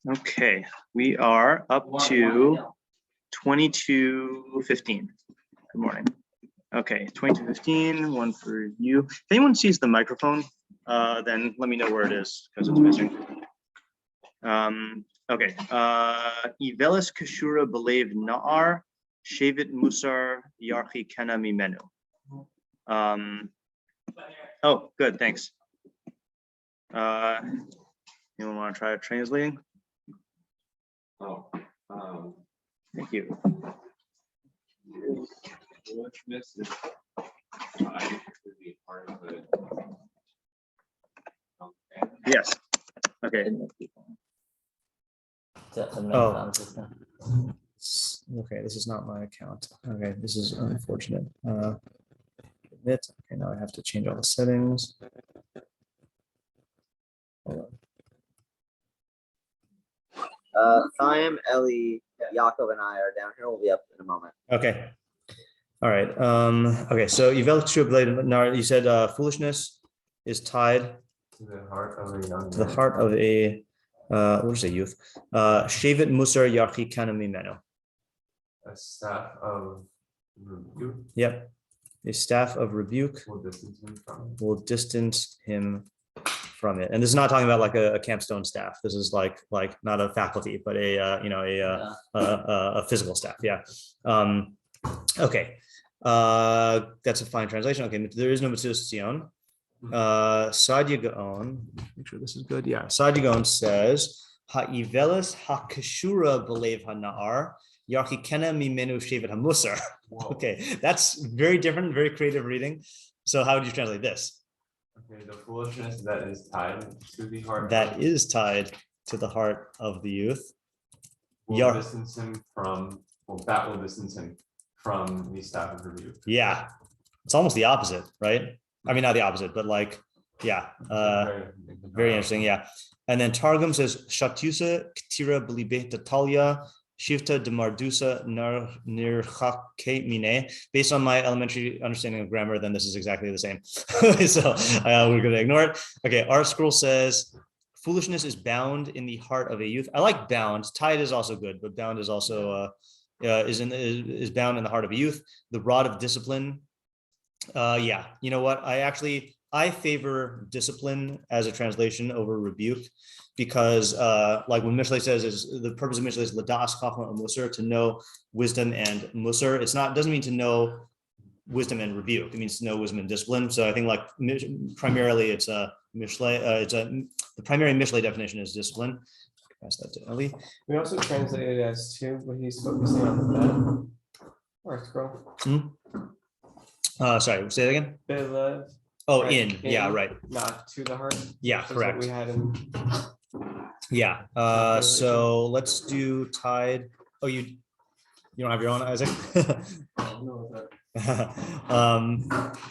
Okay, we are up to 22:15. Good morning. Okay, 22:15, one for you. If anyone sees the microphone, then let me know where it is because it's missing. Okay, Ivelis Kashura Belev Na'ar, Shavit Musar Yarchi Kena Mimenu. Oh, good, thanks. Anyone want to try translating? Thank you. Foolishness is tied to the heart of it. Yes. Okay. Oh. Okay, this is not my account. Okay, this is unfortunate. Admit. Okay, now I have to change all the settings. Hold on. Chaim, Ellie, Yaakov, and I are down here. We'll be up in a moment. Okay. All right. Okay, so you said foolishness is tied To the heart of a young to the heart of a what did you say, youth? Shavit Musar Yachi Kana Mimenu. A staff of rebuke Yep. A staff of rebuke will distance him from it. and this is not talking about like a campstone staff. This is like not a faculty, but a physical staff. Yeah. Okay. That's a fine translation. Okay, there is no Mitzvah Tzion. Sadia Gaon, make sure this is good. Yeah, Sadia Gaon says Ha'ivelis hakashura belev hana'ar yarchi kena mimenu shevet hamusar. Okay, that's very different, very creative reading. So how would you translate this? Okay, the foolishness that is tied to the heart. That is tied to the heart of the youth. Will distance him from. Well, that will distance him from the staff of rebuke. Yeah, it's almost the opposite, right? I mean, not the opposite, but like, yeah, very interesting. Yeah. And then Targum says, Shatusa Ketira Belibe Talia, Shifta de Mardusa Nirchake Mine. Based on my elementary understanding of grammar, then this is exactly the same. So we're going to ignore it. Okay. Our scroll says, foolishness is bound in the heart of a youth. I like bound. Tied is also good, but bound is also is bound in the heart of a youth. The rod of discipline. Yeah, you know what? I favor discipline as a translation over rebuke because like when Mishlei says is the purpose of Mishlei is ladas chachma musar, to know wisdom and musar. Doesn't mean to know wisdom and rebuke. It means to know wisdom and discipline. So I think like primarily it's a Mishlei. The primary Mishlei definition is discipline. Pass that to Ellie. We also translate it as to what he's focusing on the bed or scroll. Sorry, say that again. Belev, Oh, right, in. Yeah, right. Not to the heart. Yeah, That's correct. what we had in. Yeah. So let's do tied. Oh, you don't have your own, Isaac?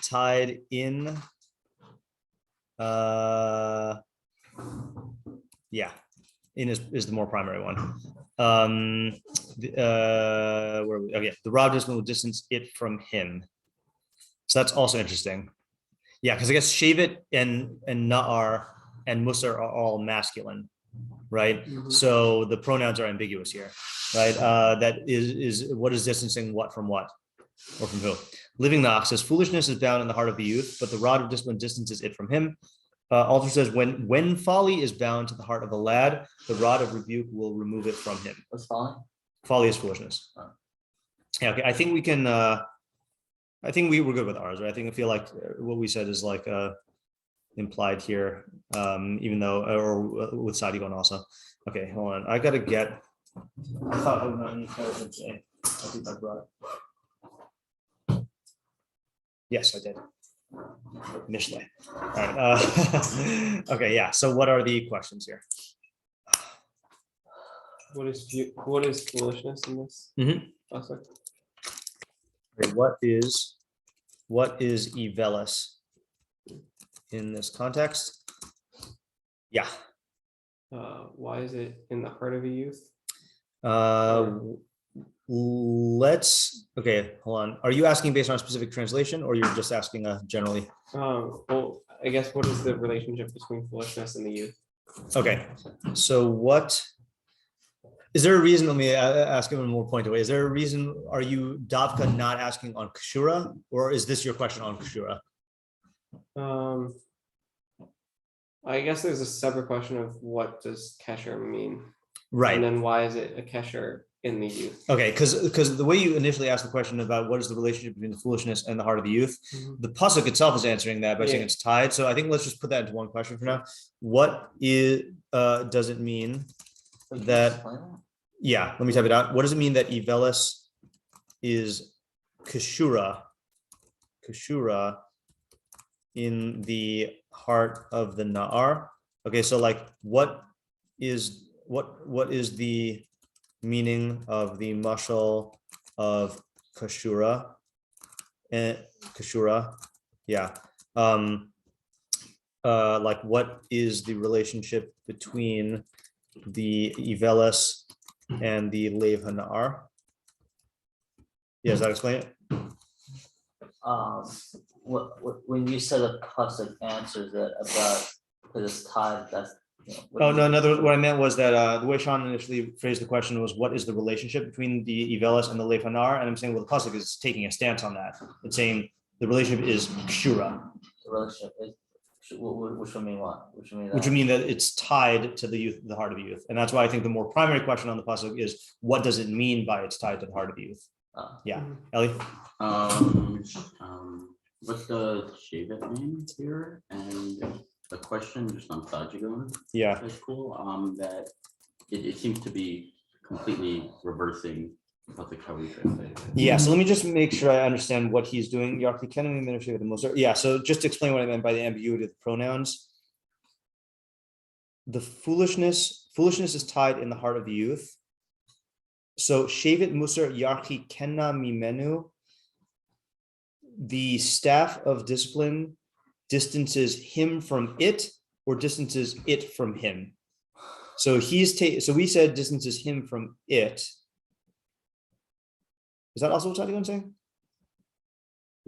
Tied in. Yeah, in is the more primary one. Where we? Okay, the rod will distance it from him. So that's also interesting. Yeah, because I guess Shavit and Na'ar and Musar are all masculine, right? Mhm. So the pronouns are ambiguous here, right? That is what is distancing what from what or from who? Living Nach says foolishness is bound in the heart of the youth, but the rod of discipline distances it from him. Alter says when folly is bound to the heart of a lad, the rod of rebuke will remove it from him. What's folly? Folly is foolishness. Yeah, okay. I think we can. I think we were good with ours, right? I feel like what we said is like implied here, even though, or with Sadiq also. Okay, hold on. I gotta get. I thought I would not need to say. I think I brought it. Yes, I did. Mishlei. All right. Okay, yeah. So, what are the questions here? What is foolishness in this? Pasuk? Okay, what is Ivelis in this context? Yeah. Why is it in the heart of a youth? Okay, hold on. Are you asking based on a specific translation or you're just asking generally? Well, I guess what is the relationship between foolishness and the youth? Okay, so what Is there a reason? Let me ask him in a more pointed way. Is there a reason? Are you Davka not asking on Kshura, or is this your question on Kshura? I guess there's a separate question of what does kesher mean, Right. and then why is it a kesher in the youth? Okay, because the way you initially asked the question about what is the relationship between the foolishness and the heart of the youth, the pasuk itself is answering that by saying it's tied. So I think let's just put that into one question for now. What does it mean that? Yeah, let me type it out. What does it mean that Ivelis is kashura in the heart of the Na'ar? Okay, so like what is the meaning of the mashal of kashura? And kashura, yeah. Like what is the relationship between the Ivelis and the Lev Hanar? Yeah, does that explain it? When you said a pasuk answers it about because it's tied, that's Oh no, what I meant was that the way Sean initially phrased the question was what is the relationship between the Ivelis and the Lev Hanar? And I'm saying, well, the pasuk is taking a stance on that. It's saying the relationship is kshura. The relationship is which would mean what? Which would mean that it's tied to the youth, the heart of the youth. And that's why I think the more primary question on the pasuk is what does it mean by it's tied to the heart of the youth? Yeah. Ellie? What's the Shevet mean here? And the question just on Sajigon. Yeah. That's cool. That it seems to be completely reversing how we translate it. Yeah, so let me just make sure I understand what he's doing. Yeah, so just to explain what I meant by the ambiguity of the pronouns. The foolishness is tied in the heart of the youth. So Shevet Musar Yarchi Kenna Mimenu, the staff of discipline distances him from it or distances it from him. So so we said distances him from it. Is that also what Sadiq saying?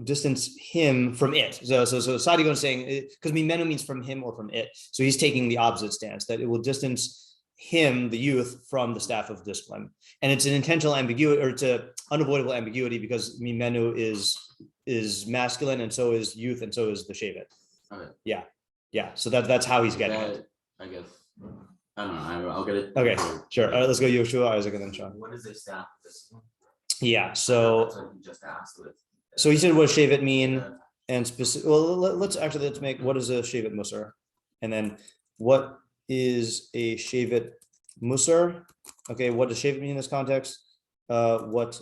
Distance him from it. So Sadiq is saying, because mimenu means from him or from it. So he's taking the opposite stance, that it will distance him, the youth, from the staff of discipline. And it's an intentional ambiguity, or it's an unavoidable ambiguity, because mimenu is masculine, and so is youth, and so is the shevet. Okay. Yeah. So that's how he's getting it. I guess. I don't know. I'll get it. Okay, sure. All right, let's go Yoshua, Isaac, and then Sean. What is a staff of discipline? Yeah, so That's what you just asked with. So he said, what does shevet mean? And specific. Well, let's make what is a shevet musar, and then what is a shevet musar? Okay, what does shevet mean in this context? What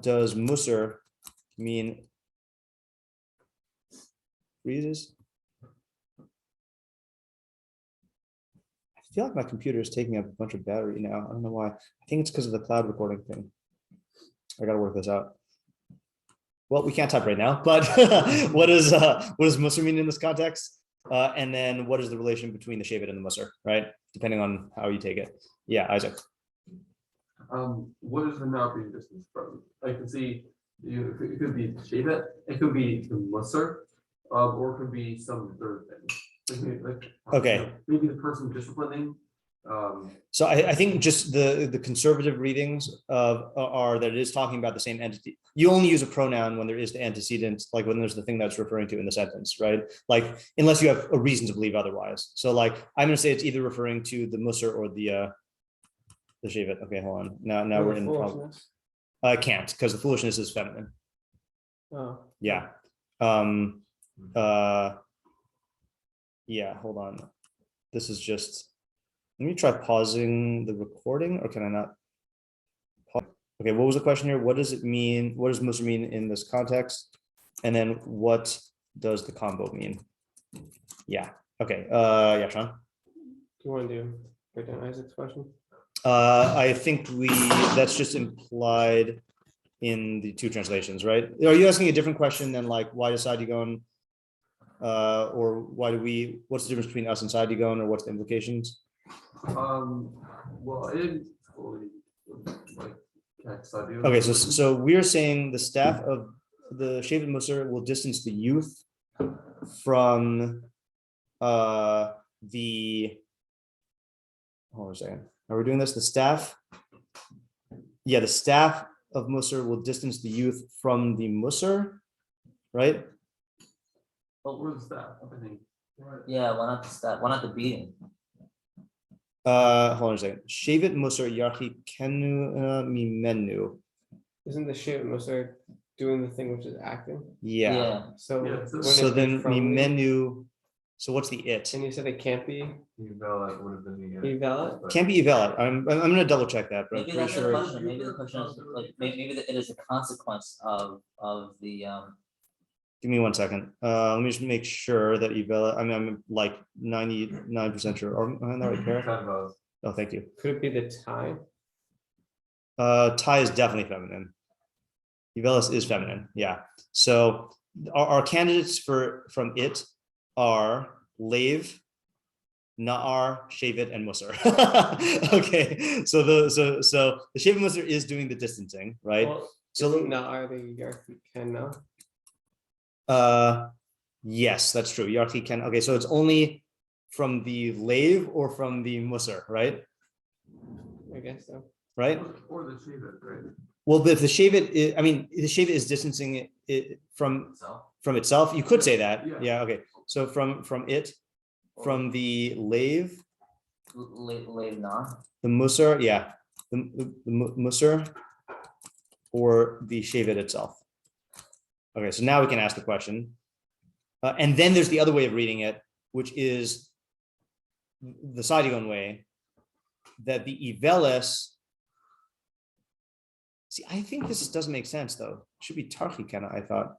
does musar mean? Freezes. I feel like my computer is taking up a bunch of battery now. I don't know why. I think it's because of the cloud recording thing. I got to work this out. Well, we can't type right now, but what does musar mean in this context? And then what is the relation between the shevet and the musar, right? Depending on how you take it. Yeah, Isaac. What is the not being distance from? I can see it could be shevet, it could be the musar, or it could be some third thing. Okay. Maybe the person disciplining. So I think just the conservative readings are that it is talking about the same entity. You only use a pronoun when there is the antecedent, like when there's the thing that's referring to in the sentence, right? Like unless you have a reason to believe otherwise. So like I'm going to say it's either referring to the musar or the shevet. Okay, hold on. Now we're in the problem. I can't, because the foolishness is feminine. Oh. Yeah. Yeah. Hold on. This is just. Let me try pausing the recording, or can I not? Okay, what was the question here? What does it mean? What does musar mean in this context? And then what does the combo mean? Yeah. Okay. Yeah, Sean. Do you want to break down Isaac's question? I think that's just implied in the two translations, right? Are you asking a different question than like why does Sadigon, or why do we? What's the difference between us and Sadigon, or what's the implications? Well, I didn't fully like catch Sadio. Okay, so we're saying the staff of the shevet musar will distance the youth from the. Hold on a second. Are we doing this? The staff? Yeah, the staff of Musar will distance the youth from the Musar, right? Where's that? I think. Yeah, why not the stat? Why not the beating? Hold on a second. Shevet Musar Yarchi Kenu Mimenu. Isn't the shit Musar doing the thing which is acting? Yeah. So, Yeah, so- wouldn't So it be then from the- Mimenu. So what's the it? And you said it can't be Evaluate would have been the. evaluate? Can't be evaluate. I'm gonna double check that, but I'm Maybe pretty that's the sure. question. Maybe the question is like maybe it is a consequence of the Give me 1 second. Let me just make sure that evaluate. I mean, I'm like 99% sure. Or am I in the right pair? Kind of Oh, thank you. Could it be the tie? Tie is definitely feminine. Evelis is feminine. Yeah. So our candidates from it are Lave, Na'ar, Shevet, and Musar. Okay. So the Shevet Musar is doing the distancing, right? Well, So- isn't Na'ar the Yarki can now? Yes, that's true. Yarki can. Okay, so it's only from the Lave or from the Musar, right? I guess so. Right. Or the Shiva, right? Well, but if the Shevet, I mean, the Shevet is distancing it from So, itself. You could say that. Yeah. Yeah. Okay. So from it, from the Lave, lave na. the Musar, yeah, the Musar, or the Shevet itself. Okay, so now we can ask the question. And then there's the other way of reading it, which is the Sadigon way, that the Ivelis. See, I think this doesn't make sense though. It should be Tarchi kind of, I thought.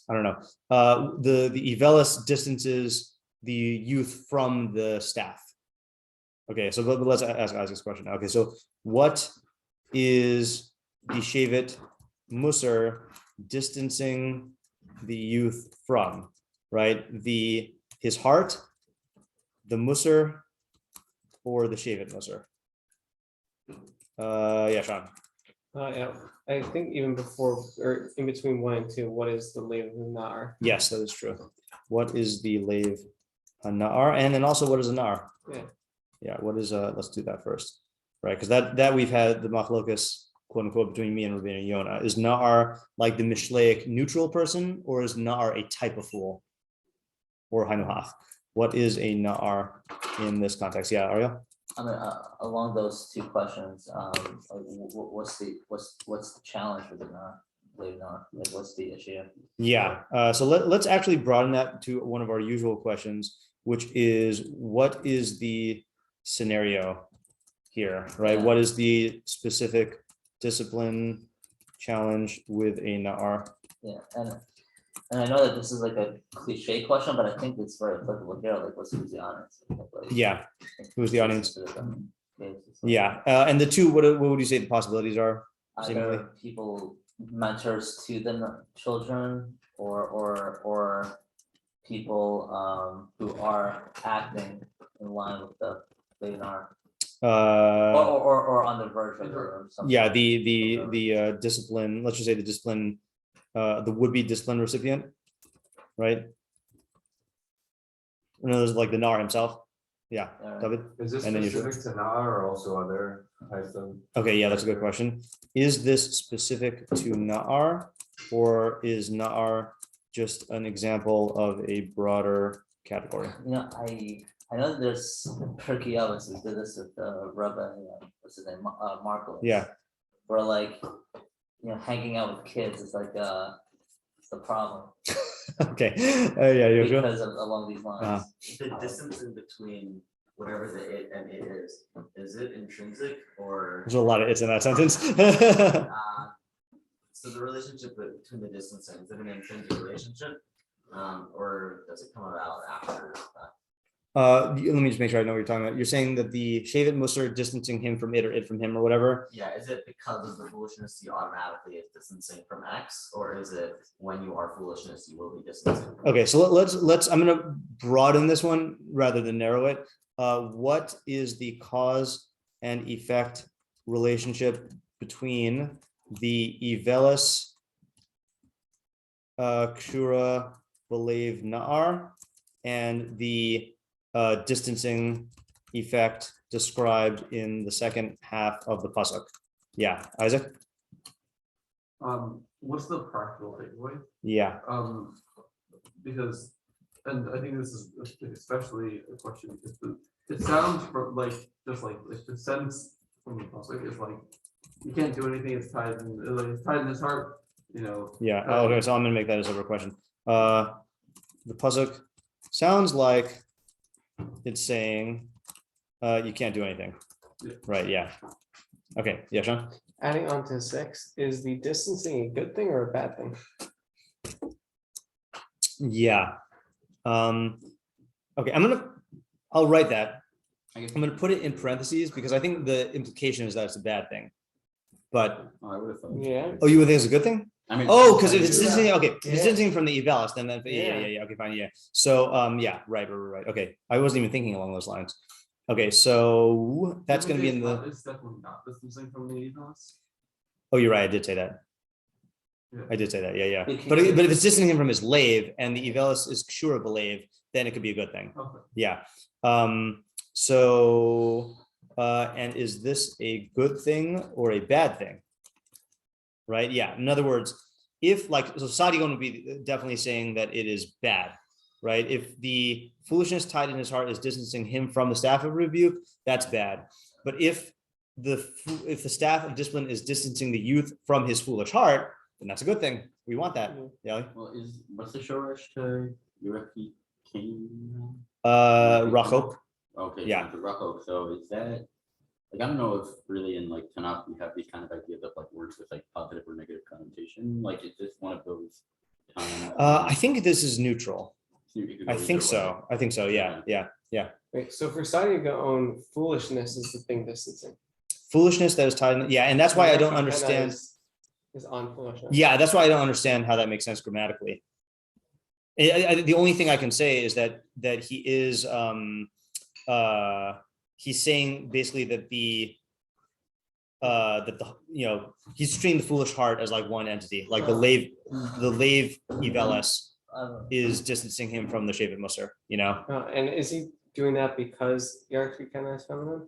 I don't know. The Ivelis distances the youth from the staff. Okay, so but let's ask this question. Okay, so what is the Shevet Musar distancing the youth from? Right, his heart, the Musar, or the Shevet Musar? Yeah, Sean. Yeah, I think even before or in between 1 and 2, what is the Lave and Na'ar? Yes, that is true. What is the Lave Na'ar? And then also what is a Na'ar? Yeah. Yeah, what is let's do that first. Right, because that we've had the machlokas, quote unquote, between me and Rabbeinu Yonah. Is Na'ar like the Mishleic neutral person, or is Na'ar a type of fool? Or Hanuhach? What is a Na'ar in this context? Yeah, Ariel? I mean, along those two questions, what's the challenge with the na? Lave na? Like, what's the issue? Yeah, so let's actually broaden that to one of our usual questions, which is what is the scenario here, right? Yeah. What is the specific discipline challenge with a Na'ar? Yeah, and I know that this is like a cliche question, but I think it's very applicable here. Like, who's the audience? Like, Yeah, who's the audience? Okay, Yeah, and the two, what would you say the possibilities are? seemingly? Either people mentors to the children, or people who are acting in line with the Leonard, or on the verge of it or something. Yeah, the discipline, let's just say the discipline, the would-be discipline recipient, right? In other words, like the Nar himself. Yeah, Alright. David. Is this And then you should- specific to Na or also other types of? Okay, yeah, that's a good question. Is this specific to Na'ar, or is Na'ar just an example of a broader category? You know, I know that there's Perky Ellis who did this with Rabbi, what's his name, Markowitz. Yeah. Where like, hanging out with kids is like it's the problem Okay, yeah, Yoshua. because of along these lines. the distance in between whatever the it and it is it intrinsic or? There's a lot of it's in that sentence. So the relationship between the distancing, is it an intrinsic relationship? Or does it come about after that? Let me just make sure I know what you're talking about. You're saying that the Shevet Musar distancing him from it or it from him or whatever. Yeah, is it because of the foolishness you automatically is distancing from X, or is it when you are foolishness you will be distancing? Okay, so let's I'm gonna broaden this one rather than narrow it. What is the cause and effect relationship between the Ivelis Kshura Belev Na'ar and the distancing effect described in the second half of the pasuk. Yeah, Isaac. What's the practical takeaway? Yeah. Because, and I think this is especially a question because it sounds like the sense from the pasuk is like you can't do anything. It's tied in his heart. Yeah. Okay. So I'm gonna make that a separate question. The pasuk sounds like it's saying you can't do anything. Yeah. Right. Yeah. Okay. Yeah, Sean. Adding on to 6, is the distancing a good thing or a bad thing? Yeah. Okay. I'll write that. I guess I'm gonna put it in parentheses because I think the implication is that it's a bad thing. But I would have thought. Yeah. oh, you would think it's a good thing? I mean, Oh, because if it's yeah. distancing, okay, if it's Yeah. distancing from the evalis, then Yeah. yeah. Okay, fine, yeah. So yeah, right. Okay, I wasn't even thinking along those lines. Okay, so that's gonna be in the. It's definitely not distancing from the ethos. Oh, you're right. I did say that. Yeah. I did say that. Yeah. It But can- if it's distancing him from his lave and the evalis is shiur of the lave, then it could be a good thing. Okay. Yeah. So and is this a good thing or a bad thing? Right. Yeah. In other words, if so Sadigon would be definitely saying that it is bad, right? If the foolishness tied in his heart is distancing him from the staff of rebuke, that's bad. But if the staff of discipline is distancing the youth from his foolish heart, then that's a good thing. We want that. Yeah. Well, what's the shoresh to Yureki King? Rachok. Okay, Yeah. so the Rachok. So is that I don't know if really in Tanakh we have these kind of ideas of words with positive or negative connotation. Is this one of those times? I think this is neutral. It could go I think either way. so. Yeah. Wait, so for Sadigon, foolishness is the thing distancing. Foolishness that is tied in, yeah, and that's why I don't understand. Is on foolishness. Yeah, that's why I don't understand how that makes sense grammatically. The only thing I can say is that he is he's saying basically that he's treating the foolish heart as one entity, like the lave evalis is distancing him from the Shevet Musar, And is he doing that because Yarki kind of is feminine?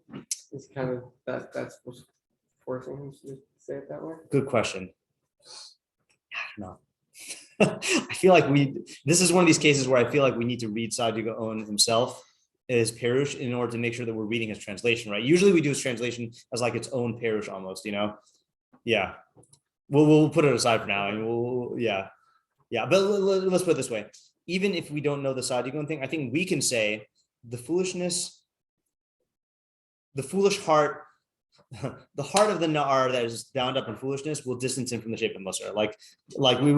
Is kind of that's what's forcing him to say it that way? Good question. I don't know. I feel like this is one of these cases where I feel like we need to read Sadigon himself as Perush in order to make sure that we're reading his translation right. Usually we do his translation as its own Perush almost, Yeah. We'll put it aside for now and but let's put it this way. Even if we don't know the Sadigon thing, I think we can say the foolish heart, the heart of the Na'ar that is bound up in foolishness will distance him from the Shevet Musar.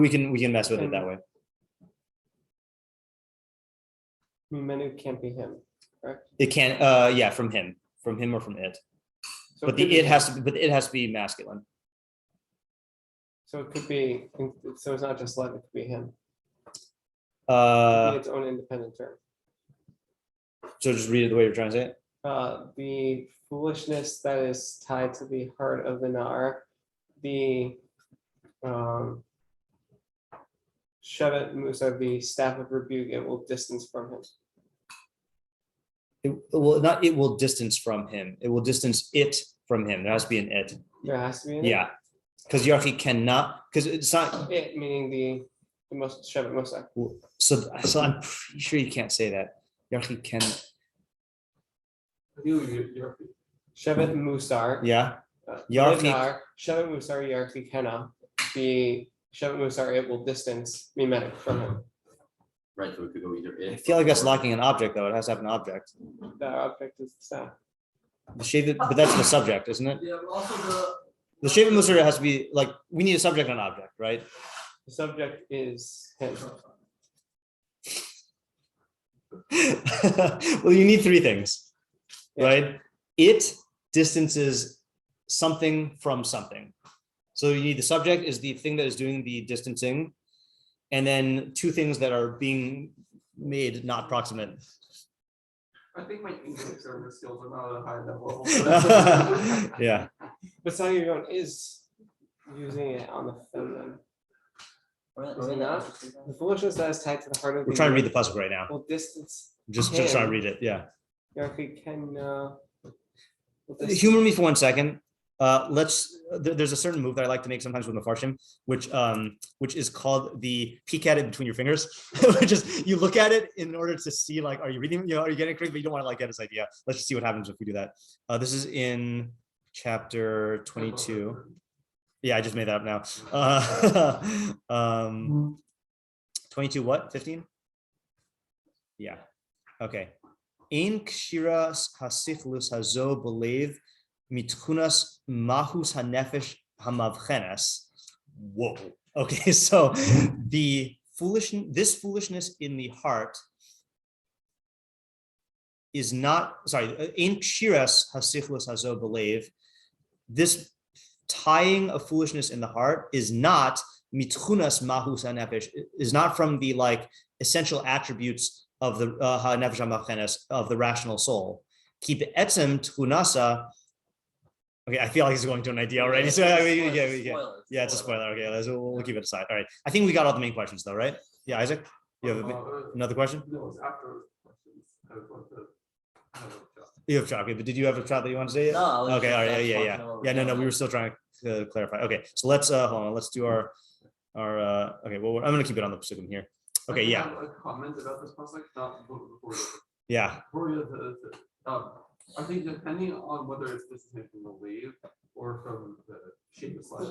We can mess with it that way. Menu can't be him, correct? It can from him or from it. So But could it be- has to be masculine. So it could be. So it's not just love. It could be him. It could be its own independent term. So just read it the way you're trying to say it. The foolishness that is tied to the heart of the Nar, the Shevet Musa, the staff of rebuke, it will distance from him. It will distance from him. It will distance it from him. There has to be an it. There has to be an Yeah. Because Yarchi cannot, because it's not. it, meaning the most Shevet Musa. So I'm pretty sure you can't say that. Yarchi can. Shevet Musar. Yeah. Yarchi. Nar, Shevet Musar Yarchi Kena. The Shevet Musar, it will distance Mimetic from him. Right, so it could go either I it. feel like that's or- lacking an object though. It has to have an object. The object is the staff. The Shevet, but that's the subject, isn't it? Yeah, but also The Shevet Musar has to be we need a subject and an object, right? The subject is him. Well, you need three things, Yeah. right? It distances something from something. So you need the subject is the thing that is doing the distancing, and then two things that are being made not proximate. I think my English grammar skills are not at a high level. Yeah. But Sadigon is using it on the feminine. Is it not? The foolishness that is tied to the heart of We're the trying to read the pasuk right now. will distance. Just try to read it. Yeah. you actually can. Humor me for 1 second. There's a certain move that I like to make sometimes with meforshim, which is called the peek at it between your fingers, which is you look at it in order to see like, are you reading, are you getting it correct? But you don't want to like get this idea. Let's just see what happens if we do that. This is in chapter 22. Yeah, I just made that up now. 22 what? 15? Yeah. Okay. Ein kshiras hasiflus hazo belev mitchunas mahus hanefesh hamavchenes. Whoa. Okay, so this foolishness in the heart is not, ein kshiras hasiflus hazo belev. This tying of foolishness in the heart is not mitchunas mahus hanefesh, is not from the like essential attributes of the nefesh hamavchenes, of the rational soul. Keep etzem tchunasa. Okay, I feel like it's going to an idea already. So yeah, it's a spoiler. Okay, we'll keep it aside. All right, I think we got all the main questions though, right? Yeah, Isaac, you have another question? No, it's after questions. I was going to have a shot. You have a shot, okay, but did you have a shot that you want to say? No, I was okay, just all right, yeah. No, we were still trying to clarify. Okay, so let's hold on. Let's do our okay. Well, I'm gonna keep it on the pasuk here. Okay, yeah. I have a comment about this pasuk, not before. Yeah. I think depending on whether it's this is from the wave or from the shape of slash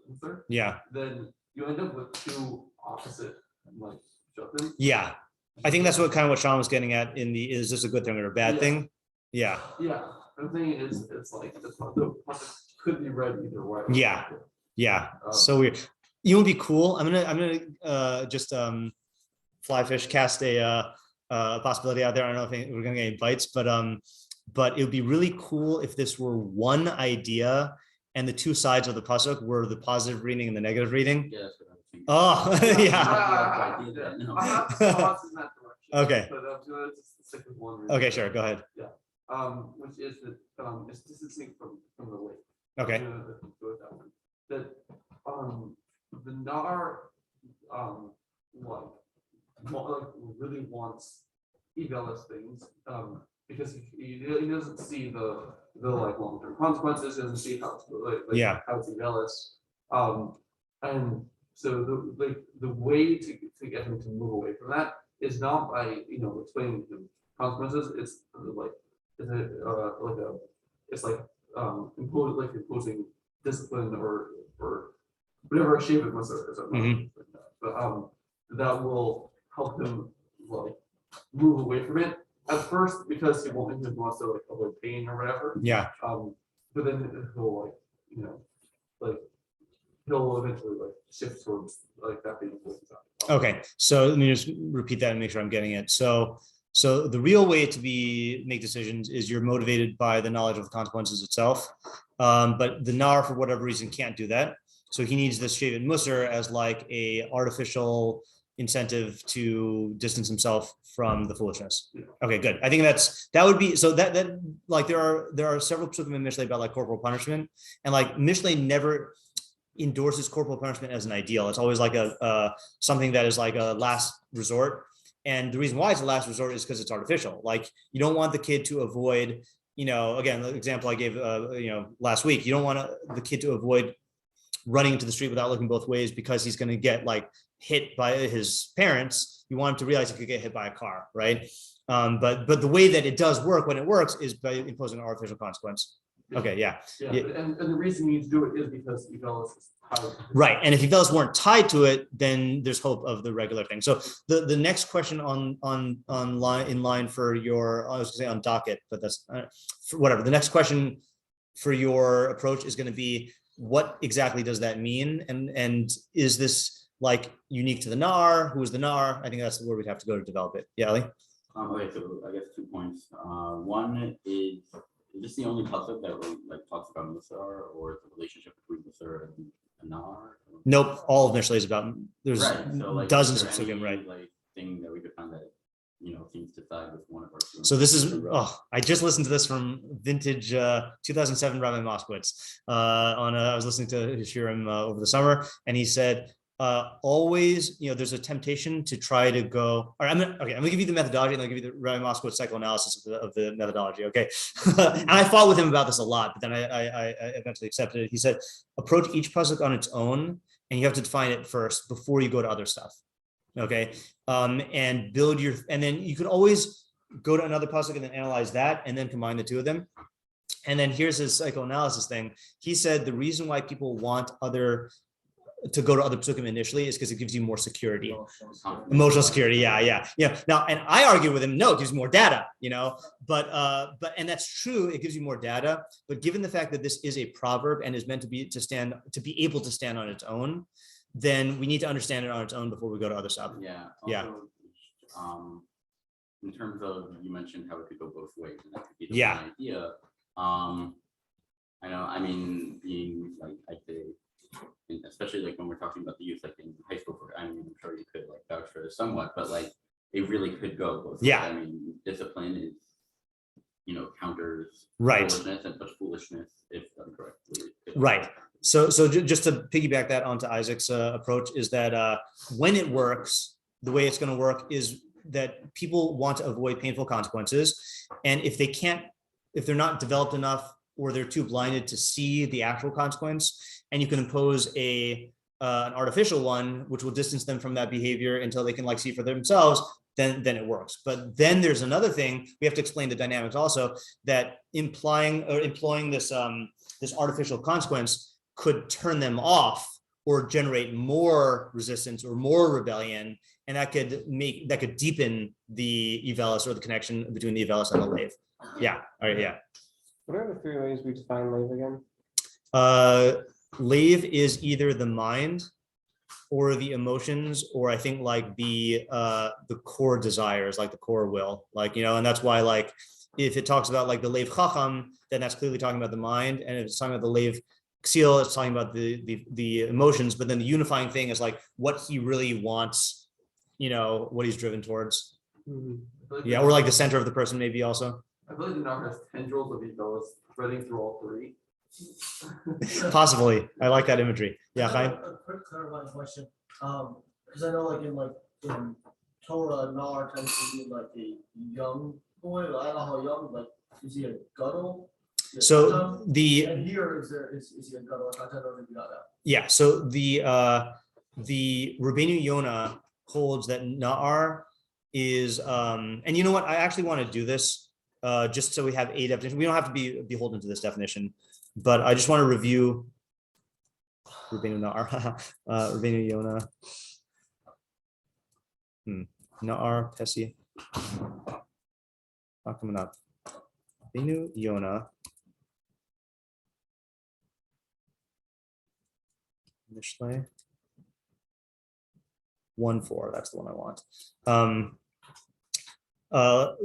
insert, Yeah. then you end up with two opposite like shutdowns. Yeah. I think that's what Sean was getting at in the, is this a good thing or a bad thing? Yeah. Yeah. The thing is, it's like the pasuk could be read either way. Yeah. Yeah. So weird. You would be cool. I'm gonna just flyfish cast a possibility out there. I don't know if we're gonna get any bites, but it would be really cool if this were one idea and the two sides of the pasuk were the positive reading and the negative reading. Yeah, that's what I was thinking. Oh, yeah. Okay. But just stick with one. Okay, sure. Go ahead. Yeah. Which is that it's distancing from the way. Okay. Go with that one. That the nar really wants evelis things because he doesn't see the like long-term consequences, doesn't see how it's how it's evelis, and so the way to get him to move away from that is not by explaining the consequences. It's imposing discipline or whatever shape it must have, but that will help him like move away from it at first because he wants to like avoid pain or whatever. Yeah. But then he'll he'll eventually like shift towards like that being Okay, so let me just repeat that and make sure I'm getting it. So the real way to make decisions is you're motivated by the knowledge of the consequences itself. But the nar, for whatever reason, can't do that. So he needs this shaved musar as like a artificial incentive to distance himself from the foolishness. Yeah. Okay, good. I think that would be, so that like there are several psukim in Mishlei about like corporal punishment, and like Mishlei never endorses corporal punishment as an ideal. It's always like a something that is like a last resort. And the reason why it's a last resort is because it's artificial. Like you don't want the kid to avoid, again, the example I gave, last week, you don't want the kid to avoid running into the street without looking both ways because he's going to get like hit by his parents. You want him to realize he could get hit by a car, right? But the way that it does work when it works is by imposing an artificial consequence. Okay, yeah. And the reason you need to do it is because evelis is tied. Right, and if evelis weren't tied to it, then there's hope of the regular thing. So the next question in line for your, I was going to say on docket, but that's whatever. The next question for your approach is going to be, what exactly does that mean, and is this like unique to the nar? Who is the nar? I think that's where we'd have to go to develop it. Yeah, Ali? Okay, so I guess 2 points. One is this the only pasuk that like talks about musar or the relationship between musar and nar? Nope, all of Mishlei is about, there's so, like, dozens of is there psukim, any, right? Like thing that we could find that seems to side with one of our. So this is, I just listened to this from vintage 2007 Rambam Moskowitz. I was listening to his shiurim over the summer, and he said, always, there's a temptation to try to go. All right, I'm gonna give you the methodology, and I'll give you the Rabbi Moskowitz psychoanalysis of the methodology. Okay, and I fought with him about this a lot, but then I eventually accepted it. He said, approach each pasuk on its own, and you have to define it first before you go to other stuff. Okay, and and then you could always go to another pasuk and then analyze that, and then combine the two of them. And then here's his psychoanalysis thing. He said the reason why people want to go to other pasukim initially is because it gives you more security, emotional security. Yeah. Now, and I argue with him, no, it gives you more data, but and that's true. It gives you more data, but given the fact that this is a proverb and is meant to be able to stand on its own, then we need to understand it on its own before we go to other stuff. In terms of, you mentioned how it could go both ways, and that could be the one idea. I know, I mean, being like, I'd say, and especially like when we're talking about the youth, like in high school, I mean, I'm sure you could like vouch for this somewhat, but like it really could go both ways. I mean, discipline is, counters foolishness, and such foolishness if done correctly. Right. So just to piggyback that onto Isaac's approach is that when it works, the way it's going to work is that people want to avoid painful consequences, and if they're not developed enough or they're too blinded to see the actual consequence, and you can impose an artificial one, which will distance them from that behavior until they can like see for themselves, then it works. But then there's another thing, we have to explain the dynamics also, that employing this artificial consequence could turn them off or generate more resistance or more rebellion, and that could deepen the evelis or the connection between the evelis and the lave. Yeah. All right. Yeah. What are the three ways we define lave again? Lave is either the mind or the emotions, or I think like the core desires, like the core will, and that's why like if it talks about like the lave chacham, then that's clearly talking about the mind, and if it's talking about the lave ksil, it's talking about the emotions. But then the unifying thing is like what he really wants, what he's driven towards. Mm-hmm. Or like the center of the person maybe also. I feel like the Nahar has tendrils of evelis spreading through all three. Possibly. I like that imagery. Yeah, Chaim? A quick clarifying question. Because I know in Torah, Nar tends to be like a young boy. I don't know how young, is he a gadol? So and here is he a gadol? I don't know if you got that. Yeah, so the Rabbeinu Yonah holds that Na'ar is and you know what? I actually want to do this just so we have a definition. We don't have to be beholden to this definition, but I just want to review Rabbeinu Na'ar, Rabbeinu Yonah, Na'ar Pesi. Not coming up. Rabbeinu Yonah. Mishlei 1:4. That's the one I want.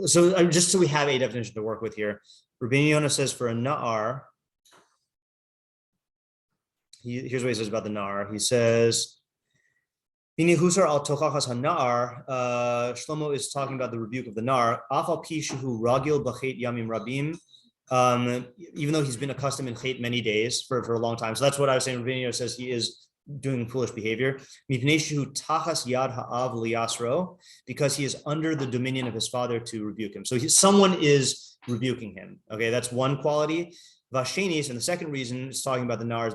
So just so we have a definition to work with here, Rabbeinu Yonah says for a na'ar, here's what he says about the na'ar. He says, "Bini husar al tochachas hana'ar." Shlomo is talking about the rebuke of the na'ar. Afal pi shehu ragil b'chet yamim rabim. Even though he's been accustomed in chet many days for a long time. So that's what I was saying. Rabbeinu Yonah says he is doing foolish behavior. Because he is under the dominion of his father to rebuke him. So someone is rebuking him. Okay, that's one quality. Vashenis, and the second reason it's talking about the nars.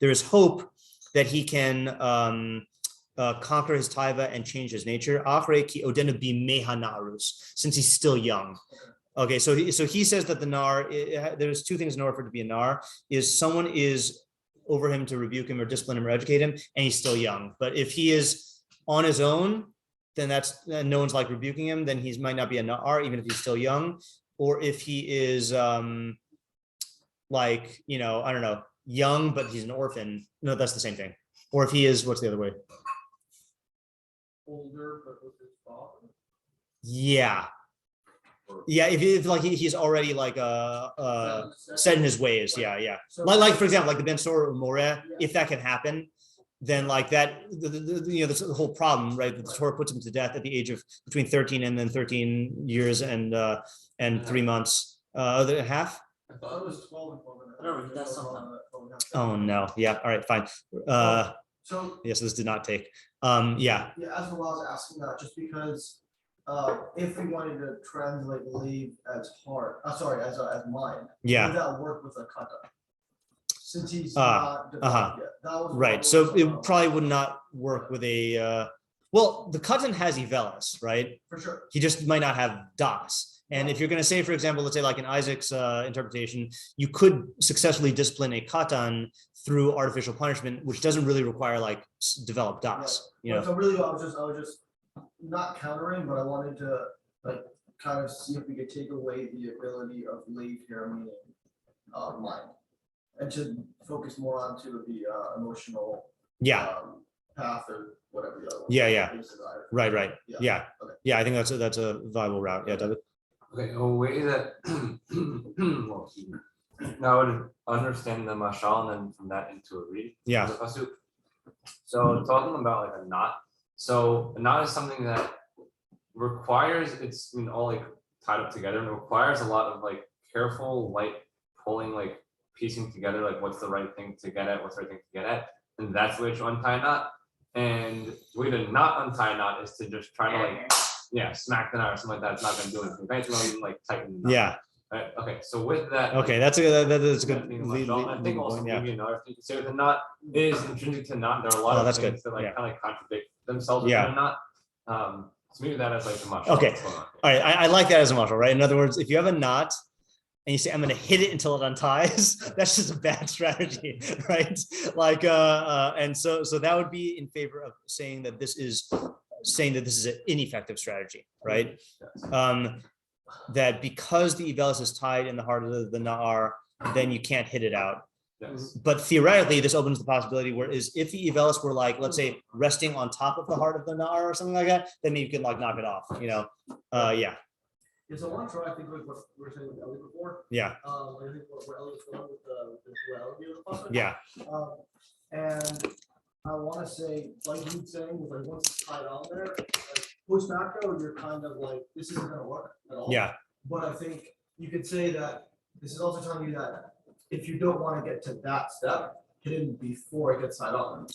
There is hope that he can conquer his taiva and change his nature. Since he's still young. Okay, so he says that the nar, there's two things in order for it to be a nar, is someone is over him to rebuke him or discipline him or educate him, and he's still young. But if he is on his own, then no one's like rebuking him, then he might not be a nar, even if he's still young. Or if he is I don't know, young, but he's an orphan. No, that's the same thing. Or if he is, what's the other way? Older, but with his father. Yeah, if he's already set in his ways, So, like for example, like the Ben Sor Moreh, if that can happen, then like that, that's the whole problem, right? The Torah puts him to death at the age of between 13 and then 13 years and 3 months, half. I thought it was 12 and 12. I don't read that something. Oh no. Yeah. All right. Fine. So Yes, this did not take. Yeah. yeah, as well, I was asking that just because if we wanted to translate believe as heart, as mind, Yeah. would that work with a kata? Since he's Uh-huh. not developed yet. That was Right. So it probably would not work with a. Well, the katan has Ivelis, right? for sure. He just might not have das. And if you're going to say, for example, let's say like in Isaac's interpretation, you could successfully discipline a katan through artificial punishment, which doesn't really require like developed das. You know. So really, I was just not countering, but I wanted to like kind of see if we could take away the ability of leave here, meaning mind, and to focus more onto the emotional Yeah. path or whatever the other one. Yeah. is desired. Right. Yeah. Yeah. Okay. Yeah. I think that's a viable route. Yeah, David. Okay, a way that well, now I would understand the mashal and then from that into a read. Yeah. The pasuk. So talking about like a knot. So a knot is something that requires it's all like tied up together and requires a lot of like careful light pulling, like piecing together like what's the right thing to get at, what's the right thing to get at, and that's the way to untie a knot. And the way to not untie a knot is to just try to like smack the knot or something like that. It's not going to do anything. Right? It's not even like tighten the knot. Yeah. Right. Okay. So with that. Okay. That's a good. That's a that good. being a lead- mashal, I lead think also point, yeah. maybe another thing to say with a knot is intrinsic to knot. There are a lot Oh, of that's things good. that like Yeah. kind of contradict themselves Yeah. within a knot. So maybe that as like the mashal. Okay. that's going on. All right. I like that as a muscle, right? In other words, if you have a knot and you say, I'm going to hit it until it unties, that's just a bad strategy, right? Like, and so that would be in favor of saying that this is an ineffective strategy, right? That because the Ivelis is tied in the heart of the Na'ar, then you can't hit it out. Yes. But theoretically, this opens the possibility whereas if the Ivelis were like, let's say, resting on top of the heart of the Na'ar or something like that, then you can like knock it off, you know? Yeah. Yeah, so I want to try, I think like what we were saying with Ellie before. Yeah. I think what Ellie's going with the duality of the pasuk. Yeah. And I want to say, like you saying, like once it's tied on there, like post macro, you're kind of like, this isn't gonna work at all. Yeah. But I think you could say that this is also telling you that if you don't want to get to that step, hit it before it gets tied on.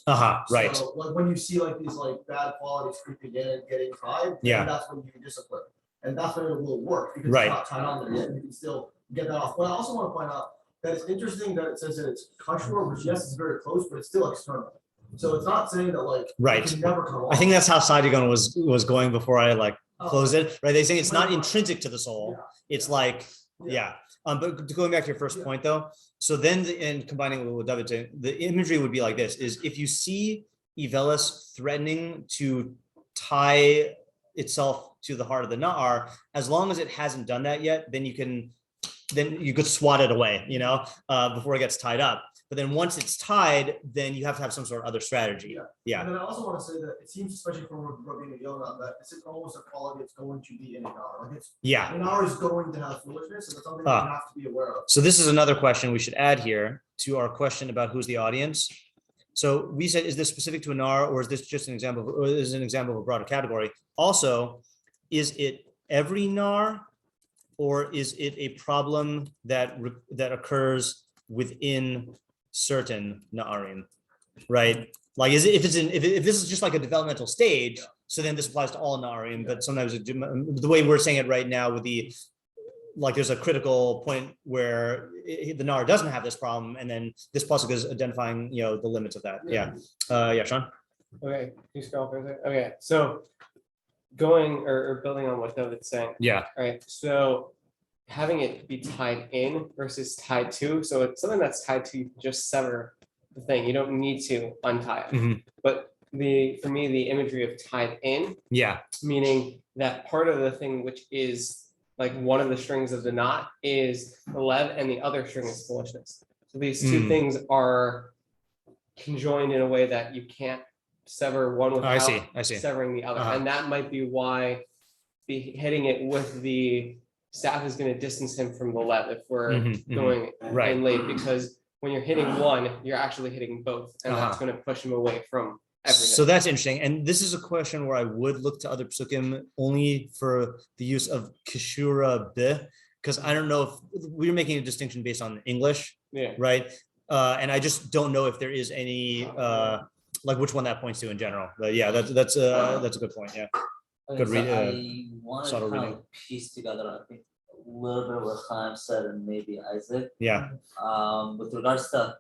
Right. So like when you see like these like bad qualities creeping in and getting tied, Yeah. then that's when you discipline. And that's when it will work because Right. it's not tied on there yet. You can still get that off. But I also want to point out that it's interesting that it says that it's kashur, which yes, is very close, but it's still external. So it's not saying that like Right. it can never come off. I think that's how Sadigan was going before I like Oh. closed it, right? They say it's not intrinsic to the soul. Yeah. It's like, yeah. But going back to your first point though, so then and combining with what David said, the imagery would be like this: is if you see Ivelis threatening to tie itself to the heart of the Na'ar, as long as it hasn't done that yet, then you could swat it away, you know, before it gets tied up. But then once it's tied, then you have to have some sort of other strategy. Yeah. And then I also want to say that it seems, especially from Rabbi Yonah, that it's almost a quality it's going to be in an hour. Like it's Yeah. an hour is going to have foolishness, and it's something that you have to be aware of. So this is another question we should add here to our question about who's the audience. So we said, is this specific to a NAR, or is this just an example, or is it an example of a broader category? Also, is it every NAR, or is it a problem that occurs within certain Na'arim, right? Like, is it if this is just like a developmental stage, so then this applies to all Na'arim, but sometimes the way we're saying it right now with the like there's a critical point where the NAR doesn't have this problem, and then this pasuk is identifying, the limits of that. Yeah. Sean. Okay, you scroll for a second. Okay, so going or building on what David's saying. Yeah. All right, so having it be tied in versus tied to. So it's something that's tied to, you can just sever the thing. You don't need to untie it. Mhm. But for me, the imagery of tied in, Yeah. meaning that part of the thing which is like one of the strings of the knot is the lev, and the other string is foolishness. So these two things are conjoined in a way that you can't sever one without I see. severing the other. Uh-huh. And that might be why hitting it with the staff is going to distance him from the lev if we're going Right. in late, because when you're hitting one, you're actually hitting both, and that's Uh-huh. going to push him away from everything. So that's interesting. And this is a question where I would look to other psukim only for the use of kishura bih, because I don't know if we're making a distinction based on English, Yeah. right? And I just don't know if there is any like which one that points to in general. But yeah, that's a good point. Yeah. Okay, Good so read- I want to subtle kind reading. of piece together, I think, a little bit of what Chaim said and maybe Isaac. Yeah. With regards to,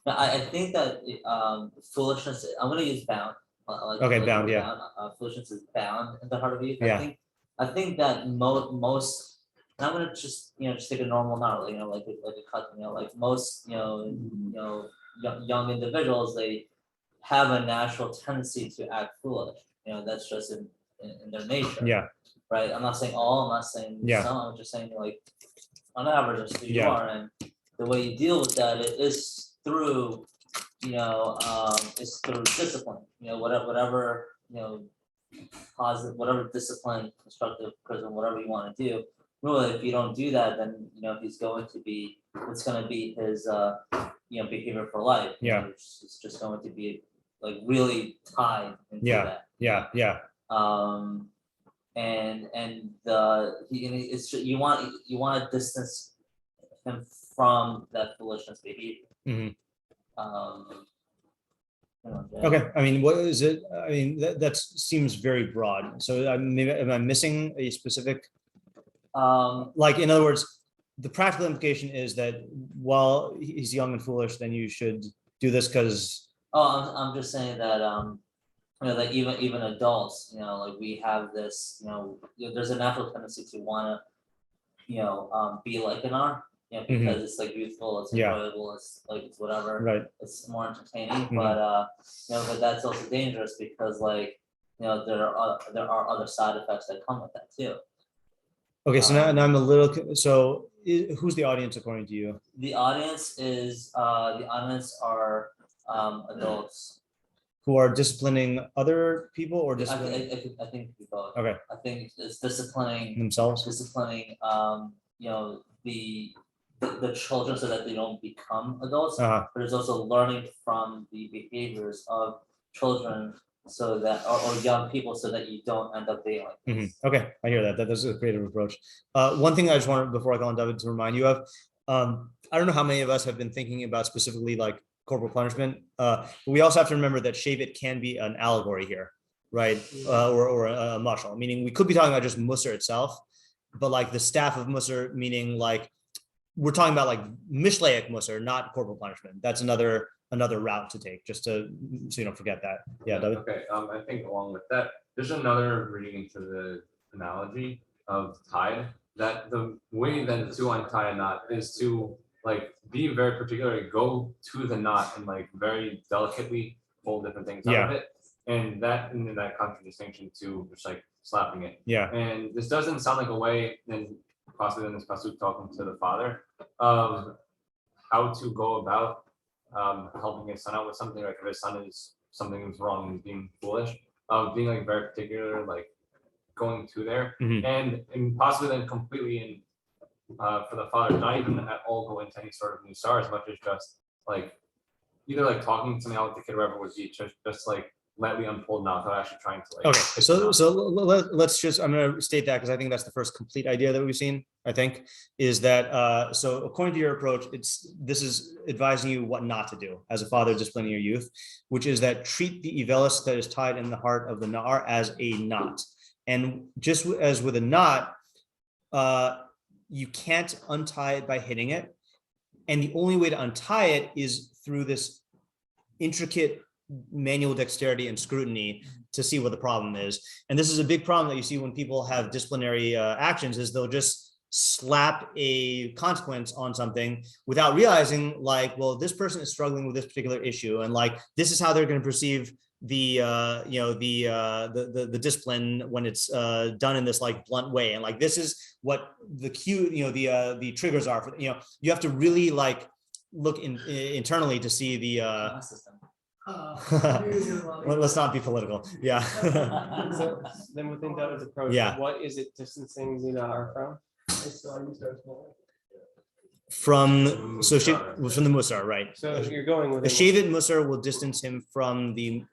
I think that foolishness, I'm gonna use bound. Okay, the bound, word yeah. Foolishness is bound in the heart of youth. Yeah. I think that most, and I'm gonna just take a normal knot, like a cut, like most, young individuals, they have a natural tendency to act foolish. That's just in their nature. Yeah. Right. I'm not saying all. I'm not saying Yeah. some. I'm just saying like on average, that's who you Yeah. are, and the way you deal with that is through, is through discipline. Whatever positive, whatever discipline, constructive criticism, whatever you want to do. Really, if you don't do that, then it's going to be his behavior for life. Yeah. It's just going to be like really tied into that. Yeah. And it's you want to distance him from that foolishness behavior. Mhm. Yeah. Okay. I mean, what is it? I mean, that seems very broad. So maybe am I missing a specific? Like, in other words, the practical implication is that while he's young and foolish, then you should do this because. Oh, I'm just saying that that even adults, like we have this, there's a natural tendency to want to, be like an R, because it's like youthful, it's Yeah. enjoyable, it's like it's whatever, Right. it's more entertaining, but but that's also dangerous because like there are other side effects that come with that too. Okay. So now I'm a little. So who's the audience according to you? The audience are adults. Who are disciplining other people or I disciplining think both. Okay. I think it's disciplining themselves? The children so that they don't become adults, Uh-huh. but it's also learning from the behaviors of children so that or young people so that you don't end up being like this. Okay, I hear that. That is a creative approach. One thing I just wanted before I go on, David, to remind you of, I don't know how many of us have been thinking about specifically like corporal punishment. But we also have to remember that shavit can be an allegory here, right? Or a mashal, meaning we could be talking about just Musar itself, but like the staff of Musar, meaning like we're talking about like Mishlei Musar, not corporal punishment. That's another route to take, just so you don't forget that. Yeah, David. Okay. I think along with that, there's another reading into the analogy of tide, that the way then to untie a knot is to like be very particular, go to the knot and like very delicately pull different things out of it. And that contradistinction to just like slapping it. Yeah. And this doesn't sound like a way, and possibly in this pasuk talking to the father, of how to go about helping his son out with something, like if his son is something is wrong and being foolish, of being like very particular, like going to there, and possibly then completely in for the father not even at all go into any sort of musar as much as just like either like talking something out with the kid or whatever would be just like lightly unfold now without actually trying to like. Okay, so let's just, I'm going to state that because I think that's the first complete idea that we've seen. I think is that so according to your approach, this is advising you what not to do as a father disciplining your youth, which is that treat the ivelis that is tied in the heart of the na'ar as a knot, and just as with a knot, you can't untie it by hitting it, and the only way to untie it is through this intricate manual dexterity and scrutiny to see what the problem is. And this is a big problem that you see when people have disciplinary actions, is they'll just slap a consequence on something without realizing like, well, this person is struggling with this particular issue, and like this is how they're going to perceive the discipline when it's done in this like blunt way, and like this is what the cue, the triggers are for, you have to really like look internally to see the well, let's not be political. Yeah. So then within David's approach, what is it distancing the na'ar from? From the musar, right? So you're going with the shavit musar will distance him from the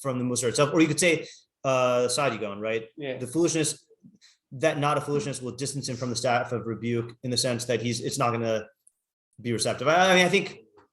musar itself, or you could say the side you going, right? Yeah. The foolishness, that not a foolishness, will distance him from the staff of rebuke in the sense that it's not going to be receptive. I mean, I think